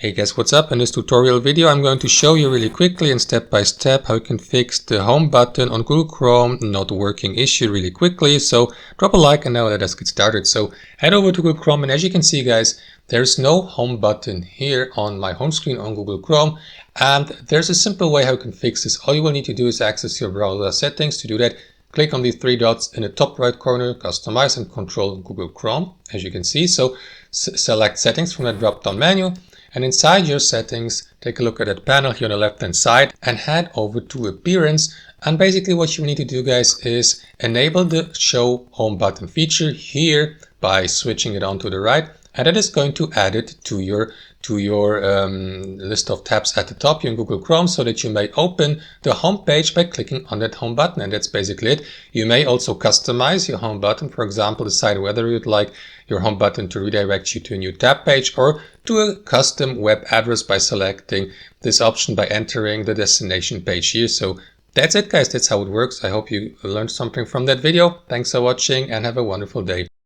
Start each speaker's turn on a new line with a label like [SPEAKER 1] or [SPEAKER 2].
[SPEAKER 1] Hey guys, what's up? In this tutorial video I'm going to show you really quickly and step by step how you can fix the home button on Google Chrome not working issue really quickly. So drop a like and now let us get started. So head over to Google Chrome, and as you can see guys, there's no home button here on my home screen on Google Chrome, and there's a simple way how you can fix this. All you will need to do is access your browser settings. To do that, click on these three dots in the top right corner, customize and control Google Chrome, as you can see. So select settings from the drop down menu. And inside your settings, take a look at that panel here on the left hand side and head over to appearance. And basically what you need to do guys is enable the show home button feature here by switching it on to the right. And that is going to add it to your list of tabs at the top here in Google Chrome, so that you may open the home page by clicking on that home button. And that's basically it. You may also customize your home button. For example, decide whether you'd like your home button to redirect you to a new tab page or to a custom web address by selecting this option by entering the destination page here. So that's it guys, that's how it works. I hope you learned something from that video. Thanks for watching and have a wonderful day.